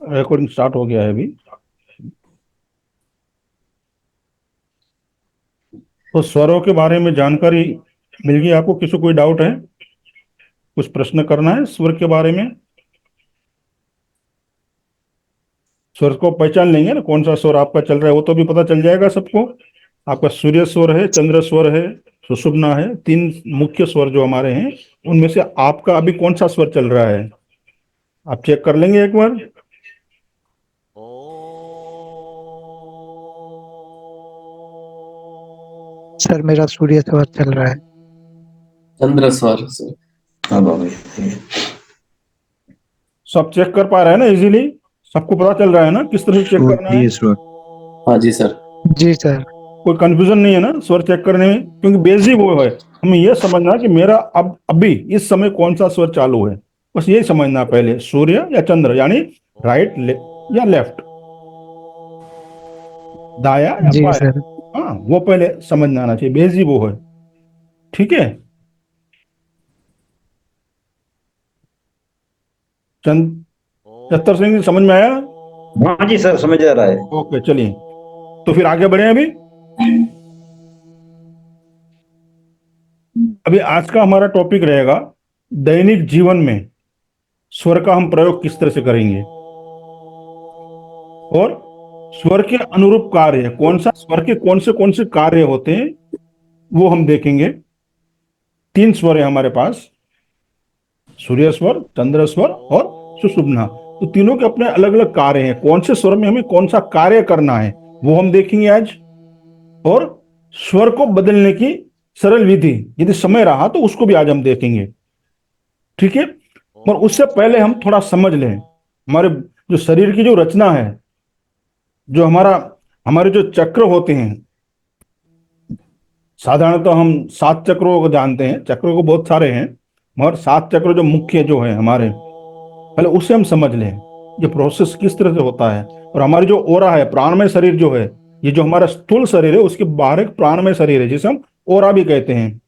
Recording start हो गया है अभी। तो स्वरों के बारे में जानकारी मिल गई आपको? किसी को कोई डाउट है? कुछ प्रश्न करना है स्वर के बारे में? स्वर को पहचान लेंगे ना, कौन सा स्वर आपका चल रहा है वो तो भी पता चल जाएगा सबको। आपका सूर्य स्वर है, चंद्र स्वर है, सुषुम्ना है, तीन मुख्य स्वर जो हमारे हैं। उनमें से आपका अभी कौन सा स्वर चल रहा है आप चेक कर लेंगे एक बार। सर मेरा सूर्य स्वर चल रहा है। चंद्र स्वर सर। हाँ बाबा जी। सब चेक कर पा रहे हैं ना इजीली? सबको पता चल रहा है ना किस तरह से चेक करना है? सूर्य स्वर। हाँ जी सर। जी सर। कोई कंफ्यूजन नहीं है ना स्वर चेक करने में? क्योंकि बेसिक वो है, हमें यह समझना है कि मेरा अब अभी इस समय कौन सा स्वर चालू है। बस यही समझना पहले, सूर्य या चंद्र, यानी राइट या लेफ्ट, दाया या जी बाया। सर। हाँ, वो पहले समझना आना चाहिए, बेसिक वो है। ठीक है। चंद चतर सिंह जी, समझ में आया? हाँ जी सर, समझ आ रहा है। ओके, चलिए तो फिर आगे बढ़े। अभी अभी आज का हमारा टॉपिक रहेगा दैनिक जीवन में स्वर का हम प्रयोग किस तरह से करेंगे, और स्वर के अनुरूप कार्य कौन सा, स्वर के कौन से कार्य होते हैं वो हम देखेंगे। तीन स्वर है हमारे पास, सूर्य स्वर, चंद्र स्वर और सुषुम्ना। तो तीनों के अपने अलग अलग कार्य हैं, कौन से स्वर में हमें कौन सा कार्य करना है वो हम देखेंगे आज। और स्वर को बदलने की सरल विधि यदि समय रहा तो उसको भी आज हम देखेंगे। ठीक है। और उससे पहले हम थोड़ा समझ लें हमारे जो शरीर की जो रचना है, जो हमारे जो चक्र होते हैं। साधारणतः हम 7 चक्रों को जानते हैं, चक्रों को बहुत सारे हैं, मगर 7 चक्र जो मुख्य जो है हमारे, पहले उससे हम समझ लें ये प्रोसेस किस तरह से होता है। और हमारी जो ओरा है, प्राणमय शरीर जो है, ये जो हमारा स्थूल शरीर है उसके बाहर एक प्राणमय शरीर है जिसे हम ओरा भी कहते हैं।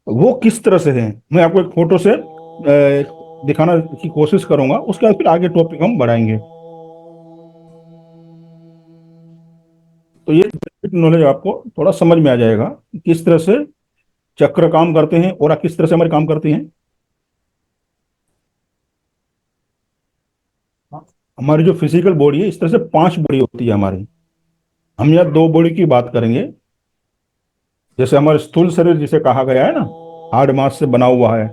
वो किस तरह से है मैं आपको एक फोटो से दिखाना की कोशिश करूंगा, उसके बाद फिर आगे टॉपिक हम बढ़ाएंगे। तो ये नॉलेज आपको थोड़ा समझ में आ जाएगा कि किस तरह से चक्र काम करते हैं और किस तरह से हमारे काम करती हैं। हमारी जो फिजिकल बॉडी है, इस तरह से 5 बॉडी होती है हमारी। हम यहाँ 2 बॉडी की बात करेंगे। जैसे हमारे स्थूल शरीर जिसे कहा गया है ना, हार्ड मास से बना हुआ है,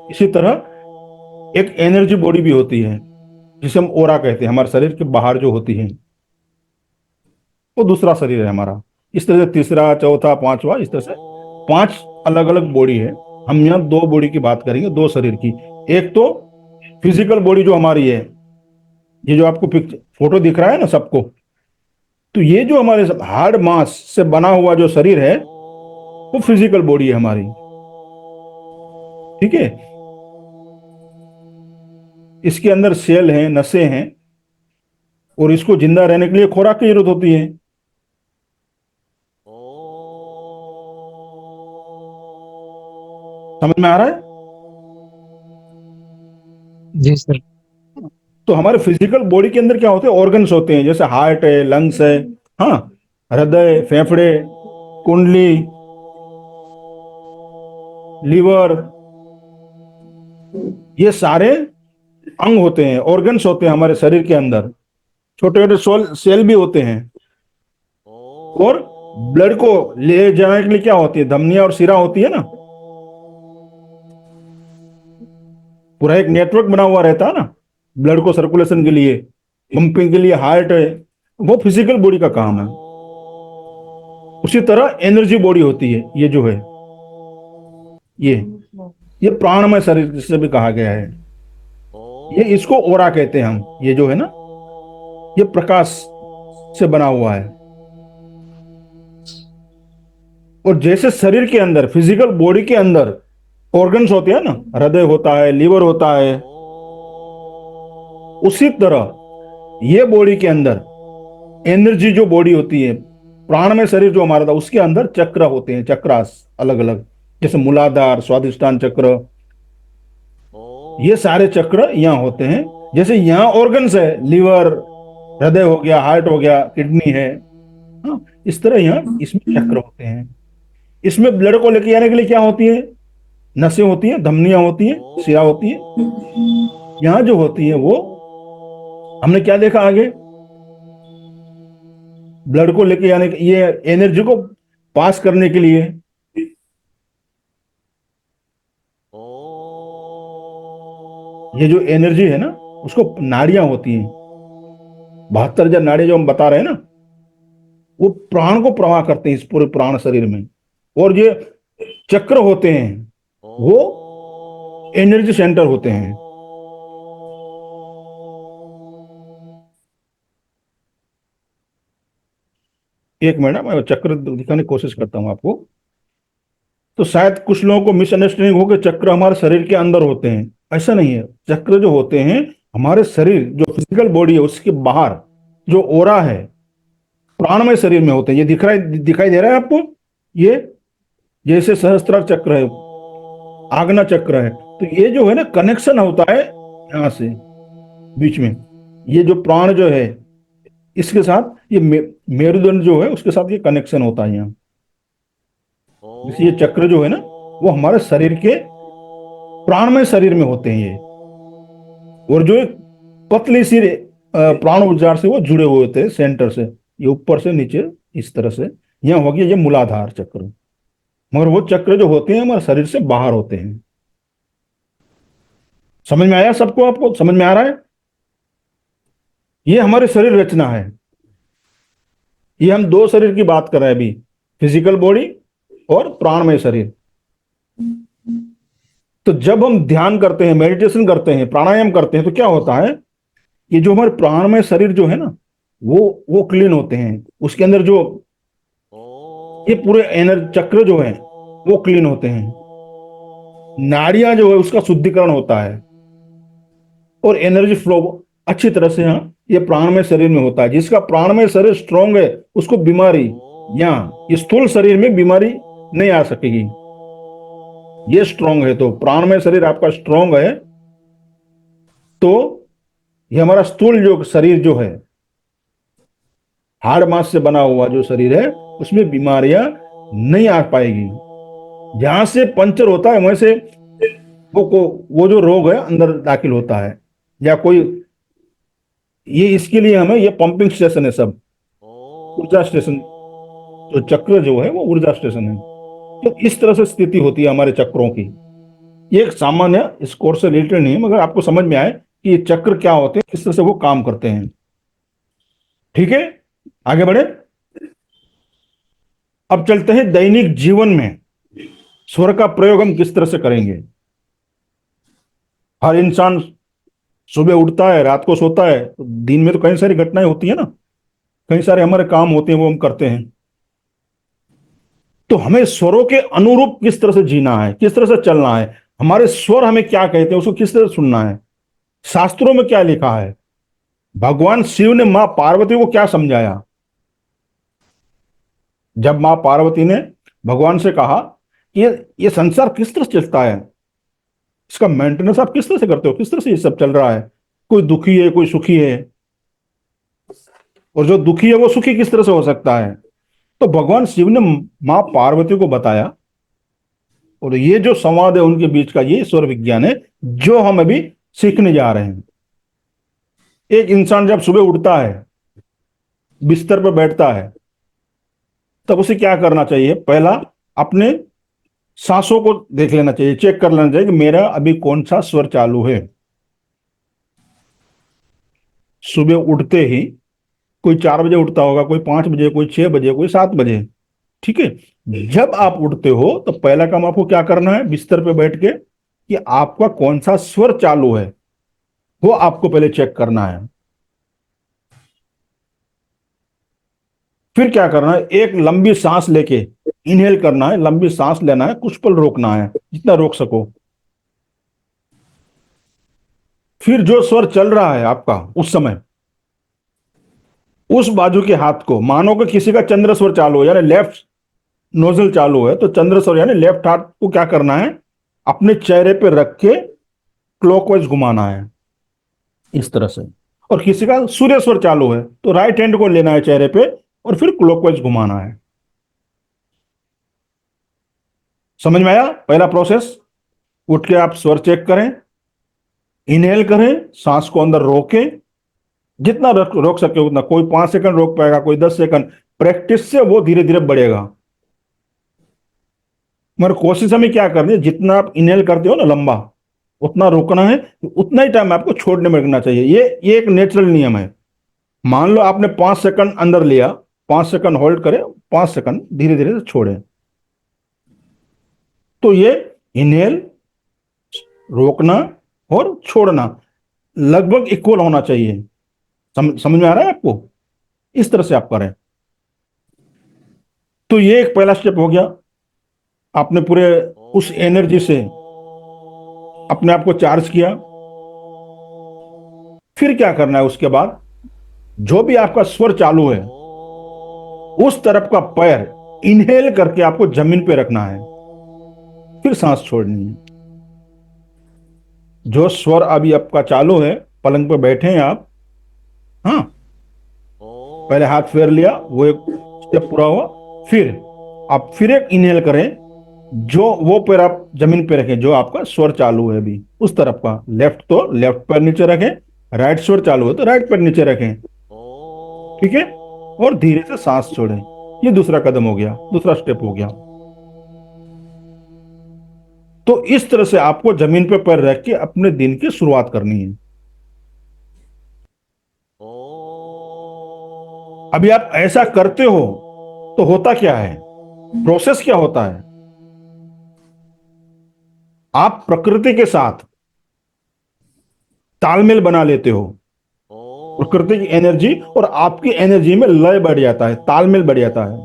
इसी तरह एक एनर्जी बॉडी भी होती है जिसे हम ओरा कहते हैं, हमारे शरीर के बाहर जो होती है, वो दूसरा शरीर है हमारा। इस तरह से तीसरा, चौथा, पांचवा, इस तरह से 5 अलग अलग बॉडी है। हम यहाँ 2 बॉडी की बात करेंगे, 2 शरीर की। एक तो फिजिकल बॉडी जो हमारी है, ये जो आपको पिक्चर फोटो दिख रहा है ना सबको, तो ये जो हमारे हार्ड मास से बना हुआ जो शरीर है वो फिजिकल बॉडी है हमारी। ठीक है। इसके अंदर सेल हैं, नसें हैं, और इसको जिंदा रहने के लिए खुराक की जरूरत होती है। समझ में आ रहा है? जी सर। तो हमारे फिजिकल बॉडी के अंदर क्या होते हैं, ऑर्गन्स होते हैं, जैसे हार्ट है, लंग्स है, हाँ, हृदय, फेफड़े, कुंडली, लीवर, ये सारे अंग होते हैं, ऑर्गन्स होते हैं हमारे शरीर के अंदर। छोटे छोटे सेल भी होते हैं। और ब्लड को ले जाने के लिए क्या होती है, धमनियां और सिरा होती है ना। पूरा एक नेटवर्क बना हुआ रहता है ना ब्लड को सर्कुलेशन के लिए, पंपिंग के लिए हार्ट है। वो फिजिकल बॉडी का काम है। उसी तरह एनर्जी बॉडी होती है, ये जो है, ये ये प्राणमय शरीर जिसे भी कहा गया है, ये इसको ओरा कहते हैं हम। ये जो है ना, ये प्रकाश से बना हुआ है। और जैसे शरीर के अंदर, फिजिकल बॉडी के अंदर ऑर्गन्स होते हैं ना, हृदय होता है, लीवर होता है, उसी तरह ये बॉडी के अंदर एनर्जी जो बॉडी होती है, प्राणमय शरीर जो हमारा था, उसके अंदर चक्र होते हैं, चक्रास अलग अलग, जैसे मूलाधार, स्वादिष्टान चक्र, ये सारे चक्र यहाँ होते हैं। जैसे यहाँ ऑर्गन्स है, लिवर, हृदय हो गया, हार्ट हो गया, किडनी है, हाँ, इस तरह यहाँ इसमें चक्र होते हैं। इसमें ब्लड को लेके आने के लिए क्या होती है? नसें होती हैं, धमनियां होती हैं, शिरा होती है। यहाँ जो होती है वो हमने क्या देखा आगे? ब्लड को लेके आने के, ये एनर्जी को पास करने के लिए ये जो एनर्जी है ना, उसको नाड़ियां होती हैं, 72,000 नाड़ियां जो हम बता रहे हैं ना, वो प्राण को प्रवाह करते हैं इस पूरे प्राण शरीर में। और ये चक्र होते हैं, वो एनर्जी सेंटर होते हैं। एक मिनट, मैं चक्र दिखाने की कोशिश करता हूं आपको। तो शायद कुछ लोगों को मिसअंडरस्टैंडिंग हो कि चक्र हमारे शरीर के अंदर होते हैं। ऐसा नहीं है। चक्र जो होते हैं हमारे शरीर, जो फिजिकल बॉडी है उसके बाहर जो ओरा है, प्राणमय शरीर में होते हैं। ये दिखाई दे रहा है आपको? ये जैसे सहस्त्रार चक्र है, आग्ना चक्र है, तो ये जो है ना कनेक्शन होता है यहां से बीच में। ये जो प्राण जो है इसके साथ ये मेरुदंड जो है उसके साथ ये कनेक्शन होता है यहाँ। ये चक्र जो है ना वो हमारे शरीर के प्राणमय शरीर में होते हैं ये। और जो एक पतली सी प्राण ऊर्जा से वो जुड़े हुए होते हैं सेंटर से, ये ऊपर से नीचे इस तरह से। यहाँ हो गया ये मूलाधार चक्र। मगर वो चक्र जो होते हैं हमारे शरीर से बाहर होते हैं। समझ में आया सबको? आपको समझ में आ रहा है? ये हमारी शरीर रचना है। ये हम दो शरीर की बात कर रहे हैं अभी, फिजिकल बॉडी और प्राणमय शरीर। तो जब हम ध्यान करते हैं, मेडिटेशन करते हैं, प्राणायाम करते हैं, तो क्या होता है? ये जो हमारे प्राणमय शरीर जो है ना वो क्लीन होते हैं। उसके अंदर जो ये पूरे एनर्जी चक्र जो है वो क्लीन होते हैं। नाड़ियां जो है उसका शुद्धिकरण होता है और एनर्जी फ्लो अच्छी तरह से यहाँ ये प्राणमय शरीर में होता है। जिसका प्राणमय शरीर स्ट्रांग है उसको बीमारी यहाँ स्थूल शरीर में बीमारी नहीं आ सकेगी। ये स्ट्रांग है, तो प्राणमय शरीर आपका स्ट्रांग है तो ये हमारा स्थूल जो शरीर जो है, हाड़ मांस से बना हुआ जो शरीर है, उसमें बीमारियां नहीं आ पाएगी। जहां से पंचर होता है वहीं से वो जो रोग है अंदर दाखिल होता है। या कोई ये इसके लिए हमें ये पंपिंग स्टेशन है सब, ऊर्जा स्टेशन। तो चक्र जो है वो ऊर्जा स्टेशन है। तो इस तरह से स्थिति होती है हमारे चक्रों की। ये एक सामान्य इस कोर्स से रिलेटेड नहीं है, मगर आपको समझ में आए कि ये चक्र क्या होते हैं, किस तरह से वो काम करते हैं। ठीक है, आगे बढ़े। अब चलते हैं दैनिक जीवन में स्वर का प्रयोग हम किस तरह से करेंगे। हर इंसान सुबह उठता है, रात को सोता है, तो दिन में तो कई सारी घटनाएं होती है ना, कई सारे हमारे काम होते हैं वो हम करते हैं। तो हमें स्वरों के अनुरूप किस तरह से जीना है, किस तरह से चलना है, हमारे स्वर हमें क्या कहते हैं उसको किस तरह से सुनना है, शास्त्रों में क्या लिखा है, भगवान शिव ने मां पार्वती को क्या समझाया। जब मां पार्वती ने भगवान से कहा कि ये संसार किस तरह से चलता है, इसका मेंटेनेंस आप किस तरह से करते हो, किस तरह से ये सब चल रहा है, कोई दुखी है कोई सुखी है, और जो दुखी है वो सुखी किस तरह से हो सकता है। तो भगवान शिव ने मां पार्वती को बताया। और ये जो संवाद है उनके बीच का, ये ईश्वर विज्ञान है जो हम अभी सीखने जा रहे हैं। एक इंसान जब सुबह उठता है, बिस्तर पर बैठता है, तब उसे क्या करना चाहिए? पहला अपने सांसों को देख लेना चाहिए, चेक कर लेना चाहिए कि मेरा अभी कौन सा स्वर चालू है। सुबह उठते ही कोई 4 बजे उठता होगा, कोई 5 बजे, कोई 6 बजे, कोई 7 बजे। ठीक है, जब आप उठते हो तो पहला काम आपको क्या करना है? बिस्तर पे बैठ के कि आपका कौन सा स्वर चालू है वो आपको पहले चेक करना है। फिर क्या करना है? एक लंबी सांस लेके इनहेल करना है, लंबी सांस लेना है, कुछ पल रोकना है, जितना रोक सको। फिर जो स्वर चल रहा है आपका उस समय, उस बाजू के हाथ को, मानो कि किसी का चंद्र स्वर चालू है यानी लेफ्ट नोजल चालू है, तो चंद्र स्वर यानी लेफ्ट हाथ को क्या करना है? अपने चेहरे पे रख के क्लॉकवाइज घुमाना है। इस तरह से। और किसी का सूर्य स्वर चालू है तो राइट हैंड को लेना है चेहरे पे और फिर क्लॉकवाइज घुमाना है। समझ में आया पहला प्रोसेस? उठ के आप स्वर चेक करें, इनहेल करें, सांस को अंदर रोकें, जितना रोक सके उतना। कोई 5 सेकंड रोक पाएगा, कोई 10 सेकंड। प्रैक्टिस से वो धीरे धीरे बढ़ेगा। मगर कोशिश हमें क्या करनी है, जितना आप इनहेल करते हो ना लंबा, उतना रोकना है, उतना ही टाइम आपको छोड़ने में रखना चाहिए। ये एक नेचुरल नियम है। मान लो आपने 5 सेकंड अंदर लिया, 5 सेकंड होल्ड करें, 5 सेकंड धीरे धीरे से छोड़ें। तो ये इनहेल, रोकना और छोड़ना लगभग इक्वल होना चाहिए। समझ में आ रहा है आपको? इस तरह से आप करें। तो ये एक पहला स्टेप हो गया। आपने पूरे उस एनर्जी से अपने आप को चार्ज किया। फिर क्या करना है उसके बाद, जो भी आपका स्वर चालू है उस तरफ का पैर इनहेल करके आपको जमीन पे रखना है, फिर सांस छोड़नी है। जो स्वर अभी आपका चालू है, पलंग पे बैठे हैं आप, हाँ, पहले हाथ फेर लिया, वो एक स्टेप पूरा हुआ। फिर आप फिर एक इनहेल करें, जो वो पैर आप जमीन पे रखें जो आपका स्वर चालू है अभी उस तरफ का। लेफ्ट तो लेफ्ट पैर नीचे रखें, राइट स्वर चालू है तो राइट पैर नीचे रखें, ठीक है? और धीरे से सांस छोड़ें। ये दूसरा कदम हो गया, दूसरा स्टेप हो गया। तो इस तरह से आपको जमीन पे पैर रख के अपने दिन की शुरुआत करनी है। अभी आप ऐसा करते हो तो होता क्या है, प्रोसेस क्या होता है? आप प्रकृति के साथ तालमेल बना लेते हो। प्रकृति की एनर्जी और आपकी एनर्जी में लय बढ़ जाता है, तालमेल बढ़ जाता है।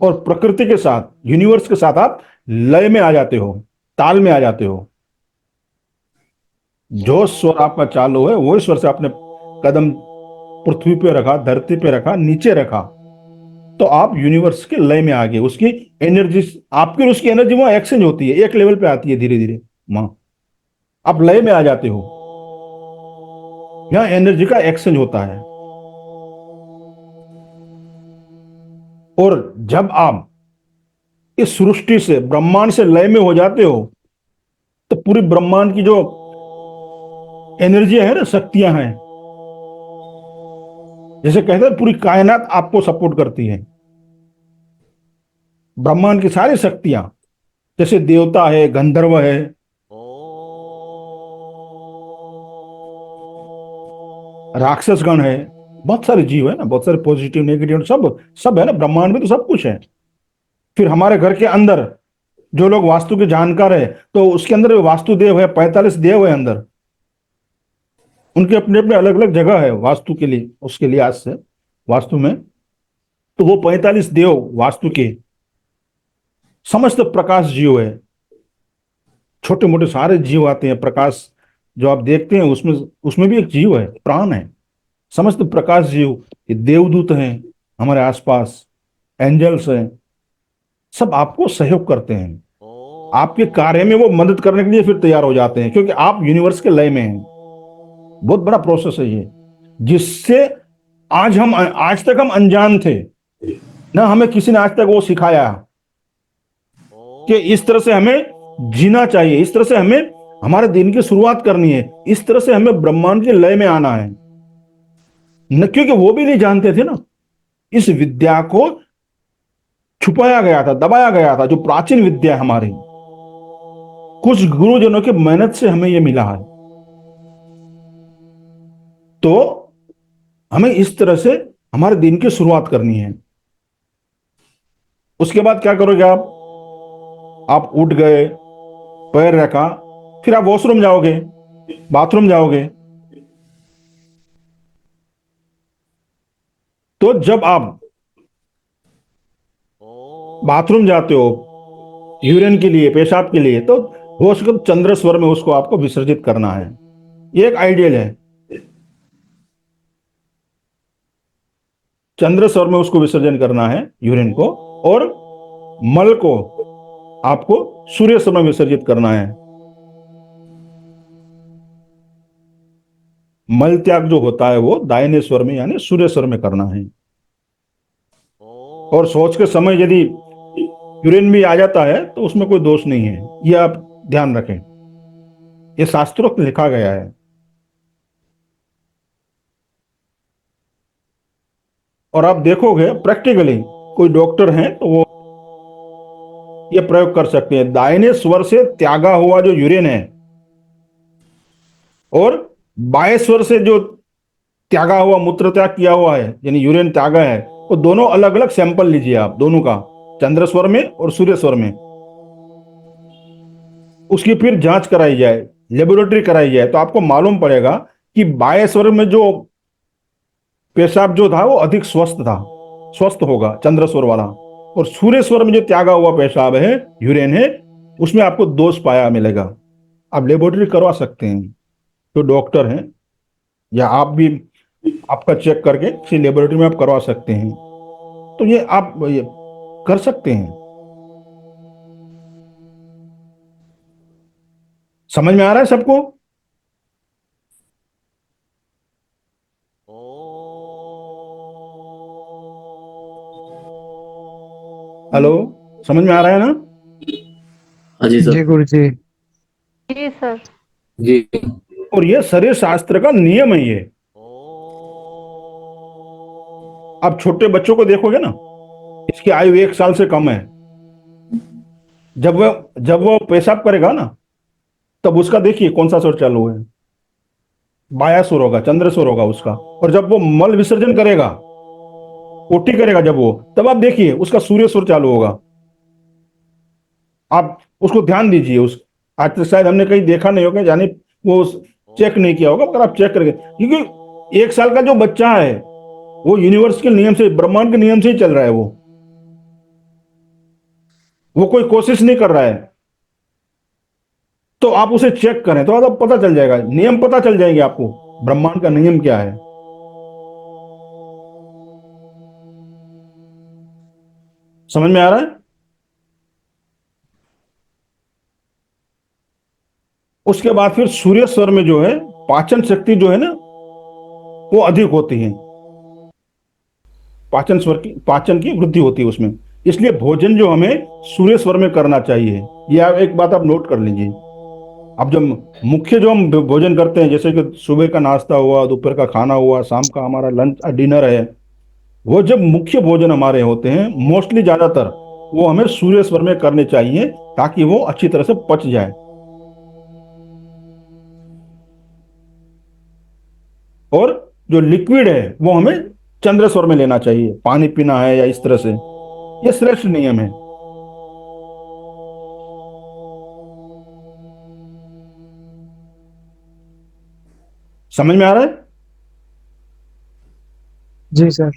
और प्रकृति के साथ, यूनिवर्स के साथ आप लय में आ जाते हो, ताल में आ जाते हो। जो स्वर आपका चालू है वही स्वर से आपने कदम पृथ्वी पे रखा, धरती पे रखा, नीचे रखा, तो आप यूनिवर्स के लय में आ गए। उसकी एनर्जी, आपकी और उसकी एनर्जी वहां एक्सचेंज होती है, एक लेवल पे आती है धीरे धीरे। वहां आप लय में आ जाते हो, यहां एनर्जी का एक्सचेंज होता है। और जब आप इस सृष्टि से, ब्रह्मांड से लय में हो जाते हो, तो पूरी ब्रह्मांड की जो एनर्जी है ना, शक्तियां हैं, जैसे कहते हैं पूरी कायनात आपको सपोर्ट करती है। ब्रह्मांड की सारी शक्तियां, जैसे देवता है, गंधर्व है, राक्षस गण है, बहुत सारे जीव है ना, बहुत सारे पॉजिटिव नेगेटिव सब सब है ना ब्रह्मांड में, तो सब कुछ है। फिर हमारे घर के अंदर जो लोग वास्तु के जानकार है, तो उसके अंदर वास्तु देव है, 45 देव है अंदर। उनके अपने अपने अलग अलग जगह है वास्तु के लिए, उसके लिए आज से वास्तु में। तो वो 45 देव वास्तु के समस्त प्रकाश जीव है। छोटे मोटे सारे जीव आते हैं, प्रकाश जो आप देखते हैं उसमें उसमें भी एक जीव है, प्राण है। समस्त प्रकाश जीव, ये देवदूत हैं हमारे आसपास, एंजल्स हैं, सब आपको सहयोग करते हैं। आपके कार्य में वो मदद करने के लिए फिर तैयार हो जाते हैं, क्योंकि आप यूनिवर्स के लय में हैं। बहुत बड़ा प्रोसेस है ये, जिससे आज तक हम अनजान थे ना, हमें किसी ने आज तक वो सिखाया कि इस तरह से हमें जीना चाहिए, इस तरह से हमें हमारे दिन की शुरुआत करनी है, इस तरह से हमें ब्रह्मांड के लय में आना है न, क्योंकि वो भी नहीं जानते थे ना। इस विद्या को छुपाया गया था, दबाया गया था, जो प्राचीन विद्या है हमारी, कुछ गुरुजनों की मेहनत से हमें यह मिला है। तो हमें इस तरह से हमारे दिन की शुरुआत करनी है। उसके बाद क्या करोगे आप उठ गए, पैर रखा, फिर आप वॉशरूम जाओगे, बाथरूम जाओगे। तो जब आप बाथरूम जाते हो यूरिन के लिए, पेशाब के लिए, तो हो सके चंद्र स्वर में उसको आपको विसर्जित करना है। ये एक आइडियल है, चंद्र स्वर में उसको विसर्जन करना है यूरिन को, और मल को आपको सूर्य स्वर में विसर्जित करना है। मल त्याग जो होता है वो दाहिने स्वर में यानी सूर्य स्वर में करना है। और सोच के समय यदि यूरेन भी आ जाता है तो उसमें कोई दोष नहीं है, ये आप ध्यान रखें, ये शास्त्रोक्त लिखा गया है। और आप देखोगे प्रैक्टिकली कोई डॉक्टर हैं तो वो ये प्रयोग कर सकते हैं। दाहिने स्वर से त्यागा हुआ जो यूरेन है और बाएं स्वर से जो त्यागा हुआ, मूत्र त्याग किया हुआ है यानी यूरेन त्यागा है, वो दोनों अलग अलग सैंपल लीजिए आप दोनों का, चंद्र स्वर में और सूर्य स्वर में। उसकी फिर जांच कराई जाए, लेबोरेटरी कराई जाए, तो आपको मालूम पड़ेगा कि बाएं स्वर में जो पेशाब जो था वो अधिक स्वस्थ होगा चंद्र स्वर वाला, और सूर्य स्वर में जो त्यागा हुआ पेशाब है, यूरेन है, उसमें आपको दोष पाया मिलेगा। आप लेबोरेटरी करवा सकते हैं, जो डॉक्टर हैं, या आप भी आपका चेक करके किसी लेबोरेटरी में आप करवा सकते हैं। तो ये आप ये कर सकते हैं। समझ में आ रहा है सबको? हेलो, समझ में आ रहा है ना? हाँ जी जी सर। गुरु जी। जी सर। जी। और ये शरीर शास्त्र का नियम है ये। आप छोटे बच्चों को देखोगे ना, इसकी आयु 1 साल से कम है, जब वो पेशाब करेगा ना, तब उसका देखिए कौन सा सुर चालू है, बाया सुर होगा, चंद्र सुर होगा उसका। और जब वो मल विसर्जन करेगा, पोटी करेगा जब वो, तब आप देखिए उसका सूर्य सुर चालू होगा। आप उसको ध्यान दीजिए। उस आज तक शायद हमने कहीं देखा नहीं होगा, यानी वो चेक नहीं किया होगा, मगर आप चेक करके, क्योंकि 1 साल का जो बच्चा है वो यूनिवर्स के नियम से, ब्रह्मांड के नियम से ही चल रहा है। वो कोई कोशिश नहीं कर रहा है। तो आप उसे चेक करें तो आपको पता चल जाएगा, नियम पता चल जाएंगे आपको, ब्रह्मांड का नियम क्या है। समझ में आ रहा है? उसके बाद फिर सूर्य स्वर में जो है पाचन शक्ति जो है ना, वो अधिक होती है। पाचन की वृद्धि होती है उसमें। इसलिए भोजन जो हमें सूर्य स्वर में करना चाहिए। ये आप एक बात आप नोट कर लीजिए। अब जब मुख्य जो हम भोजन करते हैं, जैसे कि सुबह का नाश्ता हुआ, दोपहर का खाना हुआ, शाम का हमारा लंच डिनर है, वो जब मुख्य भोजन हमारे होते हैं, मोस्टली ज्यादातर वो हमें सूर्य स्वर में करने चाहिए, ताकि वो अच्छी तरह से पच जाए। और जो लिक्विड है वो हमें चंद्र स्वर में लेना चाहिए, पानी पीना है या इस तरह से। ये श्रेष्ठ नियम है। समझ में आ रहा है? जी सर।